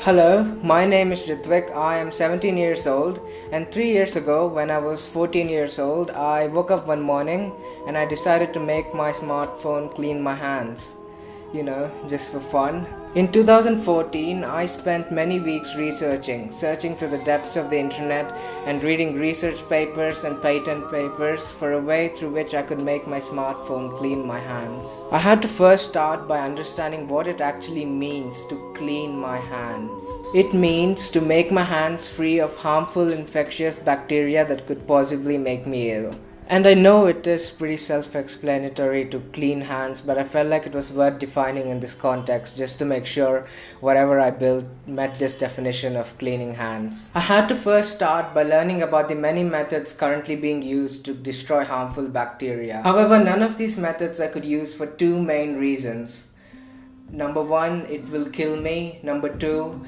Hello, my name is Ritvik. I am 17 years old, and 3 years ago when I was 14 years old, I woke up one morning and I decided to make my smartphone clean my hands. Just for fun. In 2014, I spent many weeks searching through the depths of the internet and reading research papers and patent papers for a way through which I could make my smartphone clean my hands. I had to first start by understanding what it actually means to clean my hands. It means to make my hands free of harmful infectious bacteria that could possibly make me ill. And I know it is pretty self-explanatory to clean hands, but I felt like it was worth defining in this context just to make sure whatever I built met this definition of cleaning hands. I had to first start by learning about the many methods currently being used to destroy harmful bacteria. However, none of these methods I could use for two main reasons. Number one, it will kill me. Number two,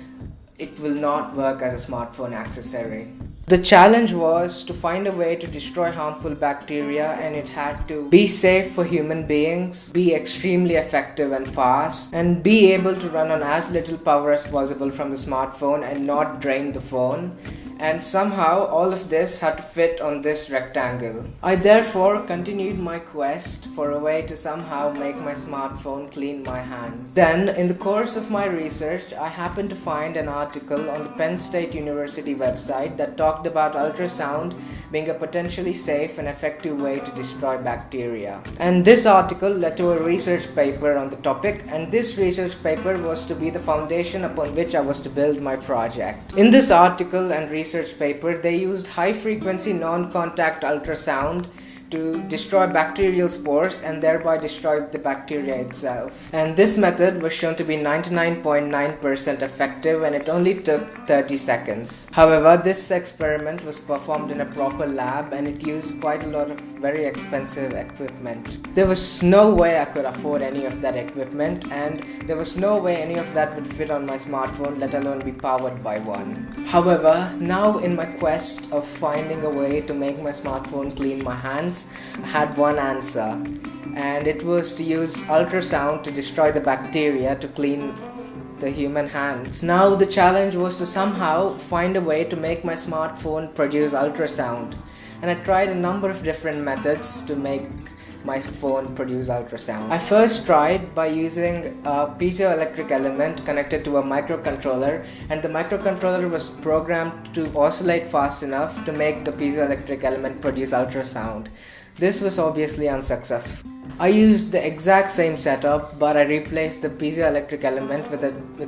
it will not work as a smartphone accessory. The challenge was to find a way to destroy harmful bacteria, and it had to be safe for human beings, be extremely effective and fast, and be able to run on as little power as possible from the smartphone and not drain the phone. And somehow all of this had to fit on this rectangle. I therefore continued my quest for a way to somehow make my smartphone clean my hands. Then, in the course of my research, I happened to find an article on the Penn State University website that talked about ultrasound being a potentially safe and effective way to destroy bacteria. And this article led to a research paper on the topic, and this research paper was to be the foundation upon which I was to build my project. In this article and research paper, they used high-frequency non-contact ultrasound to destroy bacterial spores and thereby destroy the bacteria itself. And this method was shown to be 99.9% effective, and it only took 30 seconds. However, this experiment was performed in a proper lab, and it used quite a lot of very expensive equipment. There was no way I could afford any of that equipment, and there was no way any of that would fit on my smartphone, let alone be powered by one. However, now in my quest of finding a way to make my smartphone clean my hands, I had one answer, and it was to use ultrasound to destroy the bacteria to clean the human hands. Now the challenge was to somehow find a way to make my smartphone produce ultrasound, and I tried a number of different methods to make my phone produce ultrasound. I first tried by using a piezoelectric element connected to a microcontroller, and the microcontroller was programmed to oscillate fast enough to make the piezoelectric element produce ultrasound. This was obviously unsuccessful. I used the exact same setup, but I replaced the piezoelectric element with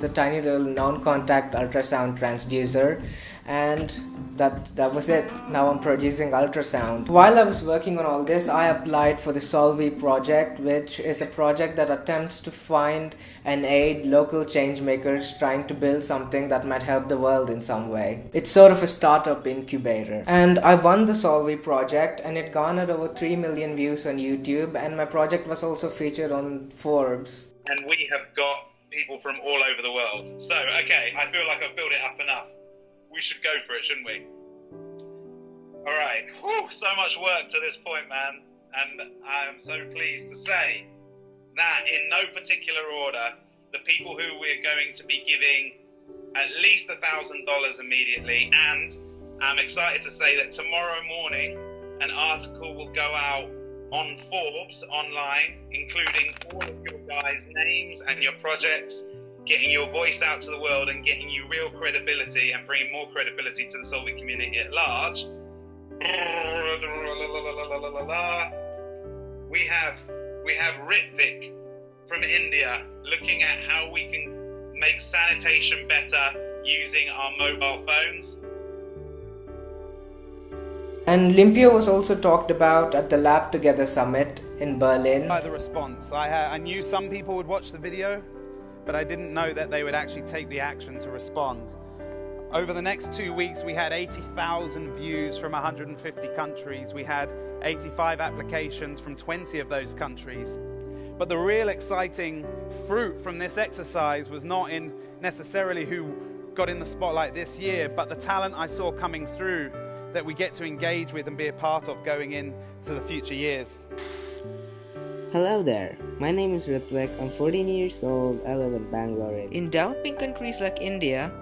a tiny little non-contact ultrasound transducer, and that was it. Now I'm producing ultrasound. While I was working on all this, I applied for the Solvey project, which is a project that attempts to find and aid local change makers trying to build something that might help the world in some way. It's sort of a startup incubator. And I won the Solvey project, and it garnered over 3 million views on YouTube, and my project was also featured on Forbes. And we have got people from all over the world. So, okay, I feel like I've built it up enough. We should go for it, shouldn't we? All right. Whew, so much work to this point, man. And I am so pleased to say that in no particular order, the people who we're going to be giving at least $1,000 immediately. And I'm excited to say that tomorrow morning, an article will go out on Forbes online, including all of your guys' names and your projects, getting your voice out to the world and getting you real credibility and bringing more credibility to the Solvey community at large. We have Ritvik from India looking at how we can make sanitation better using our mobile phones. And Limpio was also talked about at the Lab Together Summit in Berlin. By the response, I knew some people would watch the video, but I didn't know that they would actually take the action to respond. Over the next 2 weeks, we had 80,000 views from 150 countries. We had 85 applications from 20 of those countries. But the real exciting fruit from this exercise was not in necessarily who got in the spotlight this year, but the talent I saw coming through that we get to engage with and be a part of going into the future years. Hello there, my name is Ritvik, I'm 14 years old, I live in Bangalore. In developing countries like India,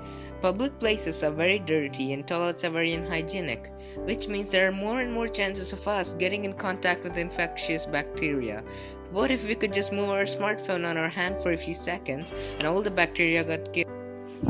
public places are very dirty and toilets are very unhygienic, which means there are more and more chances of us getting in contact with infectious bacteria. What if we could just move our smartphone on our hand for a few seconds and all the bacteria got killed?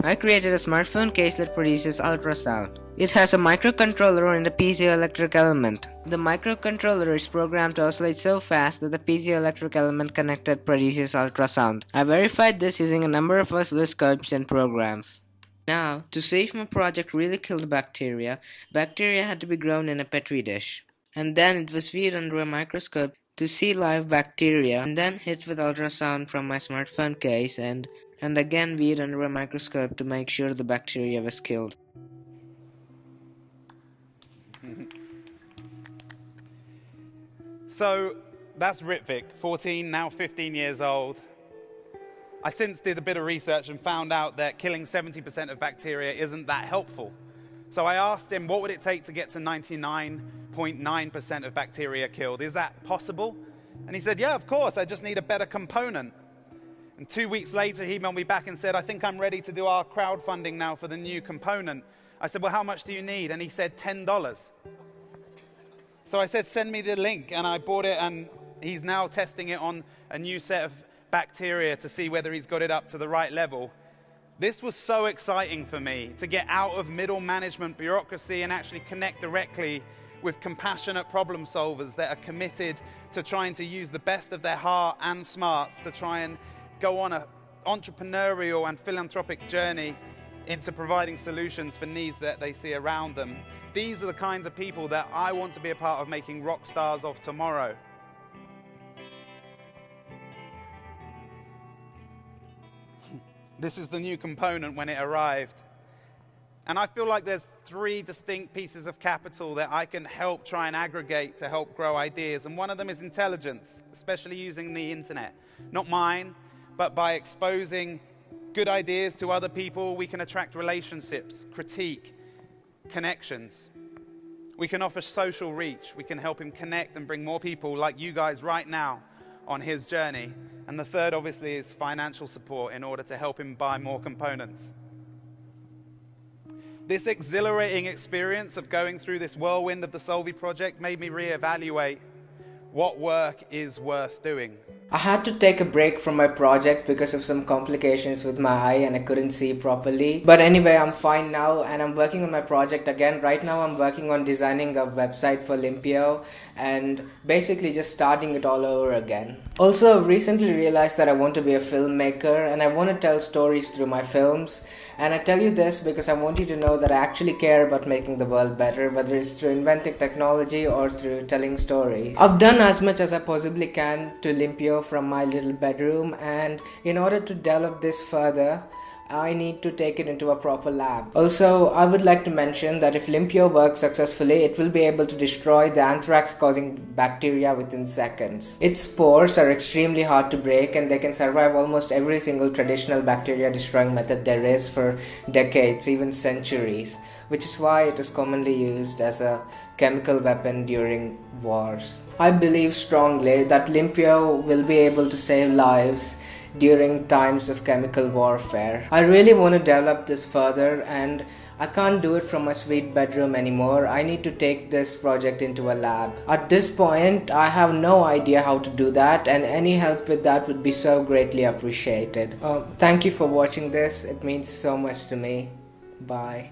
I created a smartphone case that produces ultrasound. It has a microcontroller and a piezoelectric element. The microcontroller is programmed to oscillate so fast that the piezoelectric element connected produces ultrasound. I verified this using a number of oscilloscopes and programs. Now, to see if my project really killed bacteria had to be grown in a petri dish. And then it was viewed under a microscope to see live bacteria, and then hit with ultrasound from my smartphone case and again viewed under a microscope to make sure the bacteria was killed. So that's Ritvik, 14, now 15 years old. I since did a bit of research and found out that killing 70% of bacteria isn't that helpful. So I asked him, what would it take to get to 99.9% of bacteria killed? Is that possible? And he said, yeah, of course, I just need a better component. And 2 weeks later, he emailed me back and said, I think I'm ready to do our crowdfunding now for the new component. I said, well, how much do you need? And he said, $10. So I said, send me the link, and I bought it, and he's now testing it on a new set of bacteria to see whether he's got it up to the right level. This was so exciting for me, to get out of middle management bureaucracy and actually connect directly with compassionate problem solvers that are committed to trying to use the best of their heart and smarts to try and go on an entrepreneurial and philanthropic journey into providing solutions for needs that they see around them. These are the kinds of people that I want to be a part of making rock stars of tomorrow. This is the new component when it arrived. And I feel like there's 3 distinct pieces of capital that I can help try and aggregate to help grow ideas. And one of them is intelligence, especially using the internet. Not mine, but by exposing good ideas to other people, we can attract relationships, critique, connections. We can offer social reach. We can help him connect and bring more people like you guys right now on his journey. And the third, obviously, is financial support in order to help him buy more components. This exhilarating experience of going through this whirlwind of the Solvey project made me reevaluate what work is worth doing. I had to take a break from my project because of some complications with my eye and I couldn't see properly. But anyway, I'm fine now and I'm working on my project again. Right now I'm working on designing a website for Limpio and basically just starting it all over again. Also, I've recently realized that I want to be a filmmaker and I want to tell stories through my films. And I tell you this because I want you to know that I actually care about making the world better, whether it's through inventing technology or through telling stories. I've done as much as I possibly can to Limpio from my little bedroom, and in order to develop this further, I need to take it into a proper lab. Also, I would like to mention that if Limpio works successfully, it will be able to destroy the anthrax-causing bacteria within seconds. Its spores are extremely hard to break and they can survive almost every single traditional bacteria-destroying method there is for decades, even centuries, which is why it is commonly used as a chemical weapon during wars. I believe strongly that Limpio will be able to save lives during times of chemical warfare. I really want to develop this further and I can't do it from my sweet bedroom anymore. I need to take this project into a lab. At this point, I have no idea how to do that and any help with that would be so greatly appreciated. Thank you for watching this. It means so much to me. Bye.